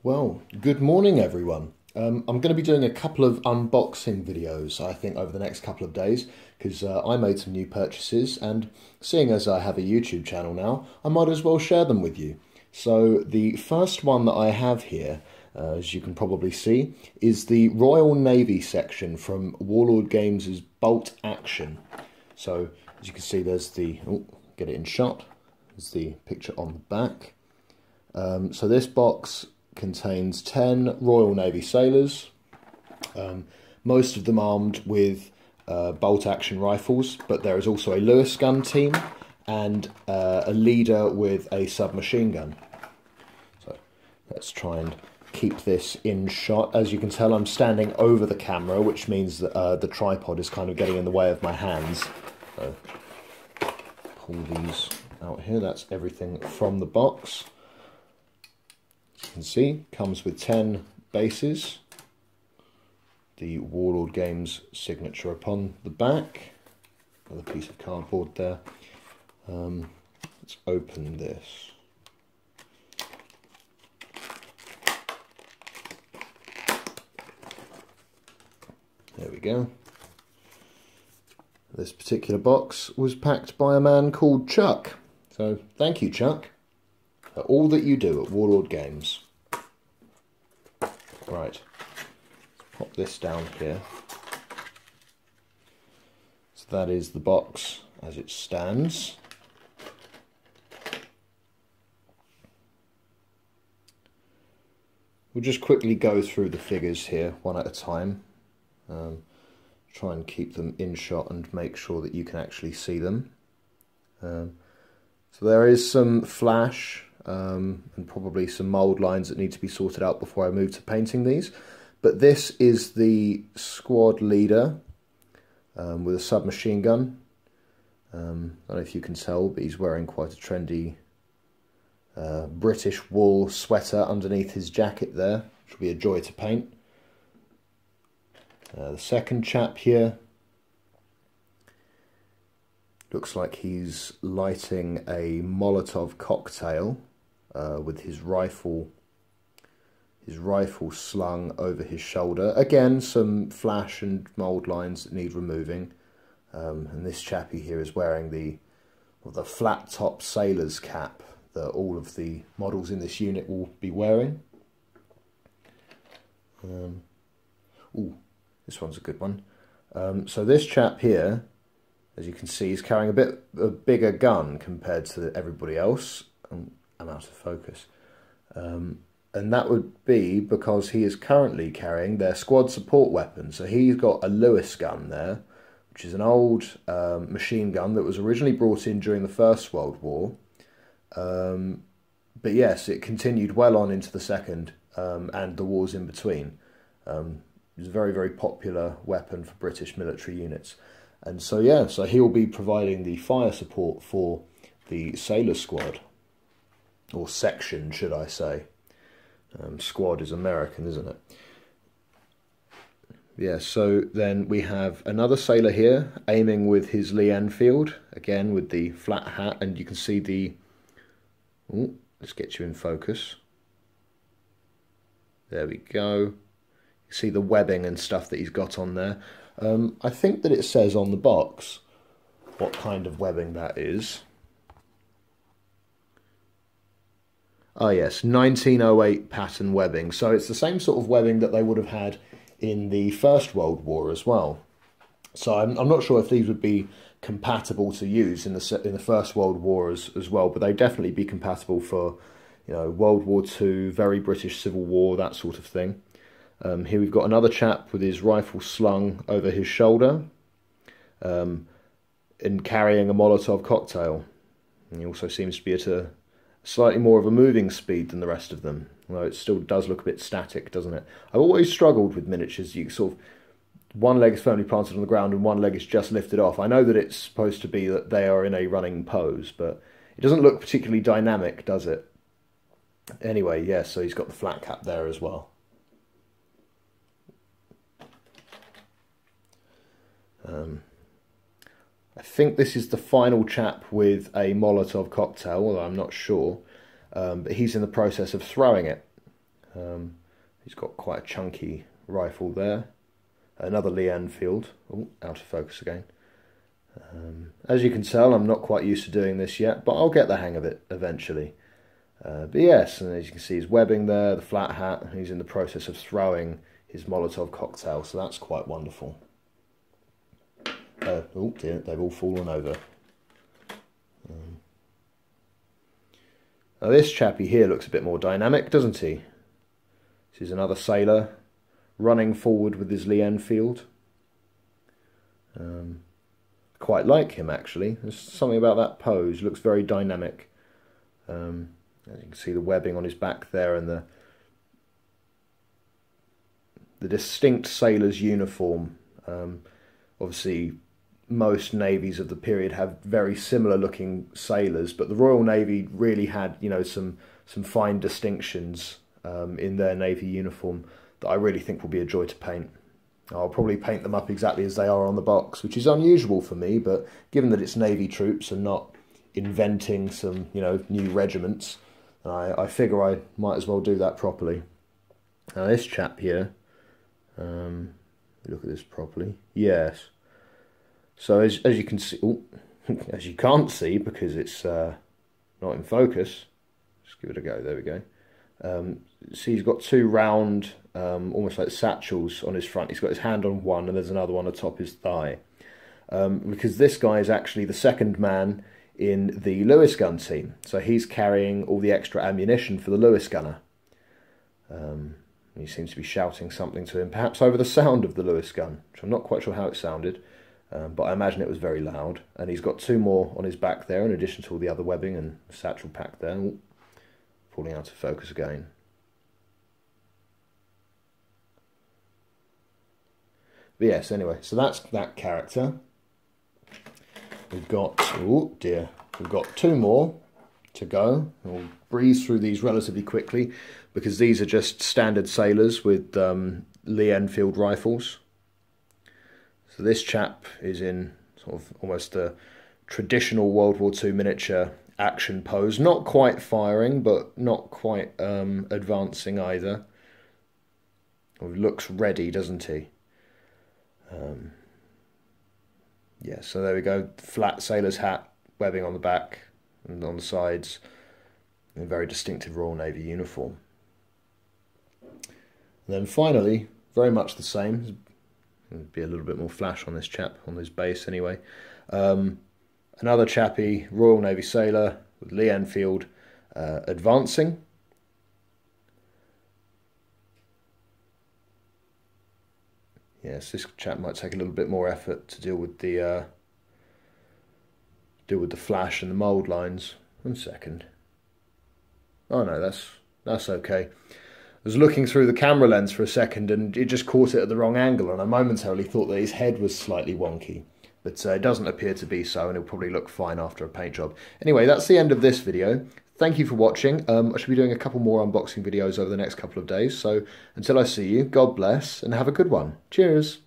Well, good morning everyone. I'm going to be doing a couple of unboxing videos, I think, over the next couple of days, because I made some new purchases, and seeing as I have a YouTube channel now, I might as well share them with you. So the first one that I have here, as you can probably see, is the Royal Navy section from Warlord Games' Bolt Action. So as you can see, there's the, get it in shot, there's the picture on the back. So this box contains 10 Royal Navy sailors, most of them armed with bolt-action rifles, but there is also a Lewis gun team and a leader with a submachine gun. So let's try and keep this in shot. As you can tell, I'm standing over the camera, which means that the tripod is kind of getting in the way of my hands. So pull these out here. That's everything from the box. As you can see, comes with 10 bases, the Warlord Games signature upon the back, another piece of cardboard there. Let's open this. There we go. This particular box was packed by a man called Chuck, so thank you, Chuck, for all that you do at Warlord Games. Right, pop this down here. So that is the box as it stands. We'll just quickly go through the figures here one at a time. Try and keep them in shot and make sure that you can actually see them. So there is some flash and probably some mould lines that need to be sorted out before I move to painting these. But this is the squad leader with a submachine gun. I don't know if you can tell, but he's wearing quite a trendy British wool sweater underneath his jacket there, which will be a joy to paint. The second chap here looks like he's lighting a Molotov cocktail with his rifle slung over his shoulder. Again, some flash and mould lines that need removing. And this chappie here is wearing the flat top sailor's cap that all of the models in this unit will be wearing. Ooh, this one's a good one. So this chap here, as you can see, is carrying a bigger gun compared to everybody else. I'm out of focus. And that would be because he is currently carrying their squad support weapon. So he's got a Lewis gun there, which is an old machine gun that was originally brought in during the First World War. But yes, it continued well on into the Second and the wars in between. It was a very, very popular weapon for British military units. And so, yeah, so he'll be providing the fire support for the sailor squad. Or section, should I say. Squad is American, isn't it? Yeah, so then we have another sailor here, aiming with his Lee Enfield, again with the flat hat, and you can see the... Ooh, let's get you in focus. There we go. See the webbing and stuff that he's got on there. I think that it says on the box what kind of webbing that is. Oh yes, 1908 pattern webbing. So it's the same sort of webbing that they would have had in the First World War as well. So I'm not sure if these would be compatible to use in the First World War as well, but they'd definitely be compatible for, you know, World War II, very British Civil War, that sort of thing. Here we've got another chap with his rifle slung over his shoulder and carrying a Molotov cocktail. And he also seems to be at a slightly more of a moving speed than the rest of them, although it still does look a bit static, doesn't it? I've always struggled with miniatures. You sort of, one leg is firmly planted on the ground and one leg is just lifted off. I know that it's supposed to be that they are in a running pose, but it doesn't look particularly dynamic, does it? Anyway, yeah, so he's got the flat cap there as well. I think this is the final chap with a Molotov cocktail, although I'm not sure. But he's in the process of throwing it. He's got quite a chunky rifle there. Another Lee Enfield. Oh, out of focus again. As you can tell, I'm not quite used to doing this yet, but I'll get the hang of it eventually. But yes, and as you can see, his webbing there, the flat hat. He's in the process of throwing his Molotov cocktail, so that's quite wonderful. Oh dear, they've all fallen over. Now this chappie here looks a bit more dynamic, doesn't he? This is another sailor running forward with his Lee Enfield. Quite like him actually. There's something about that pose. Looks very dynamic. As you can see, the webbing on his back there and the distinct sailor's uniform. Obviously, most navies of the period have very similar looking sailors, but the Royal Navy really had, you know, some fine distinctions in their navy uniform that I really think will be a joy to paint. I'll probably paint them up exactly as they are on the box, which is unusual for me, but given that it's navy troops and not inventing some, you know, new regiments, I figure I might as well do that properly. Now this chap here, look at this properly. Yes. So as you can see, as you can't see because it's not in focus. Just give it a go. There we go. See, he's got two round, almost like satchels on his front. He's got his hand on one, and there's another one atop his thigh. Because this guy is actually the second man in the Lewis gun team, so he's carrying all the extra ammunition for the Lewis gunner. He seems to be shouting something to him, perhaps over the sound of the Lewis gun, which I'm not quite sure how it sounded. But I imagine it was very loud. And he's got two more on his back there, in addition to all the other webbing and satchel pack there. Ooh, falling out of focus again. But yes, anyway, so that's that character. We've got, oh dear, we've got two more to go. We'll breeze through these relatively quickly, because these are just standard sailors with Lee Enfield rifles. So this chap is in sort of almost a traditional World War II miniature action pose. Not quite firing, but not quite advancing either. He looks ready, doesn't he? Yeah, so there we go. Flat sailor's hat, webbing on the back and on the sides. A very distinctive Royal Navy uniform. And then finally, very much the same. There'll be a little bit more flash on this chap, on his base anyway. Another chappie, Royal Navy sailor with Lee Enfield, advancing. Yes, this chap might take a little bit more effort to deal with the flash and the mould lines. 1 second. Oh no, that's okay. I was looking through the camera lens for a second and it just caught it at the wrong angle, and I momentarily thought that his head was slightly wonky. But it doesn't appear to be so, and it'll probably look fine after a paint job. Anyway, that's the end of this video. Thank you for watching. I should be doing a couple more unboxing videos over the next couple of days. So until I see you, God bless and have a good one. Cheers.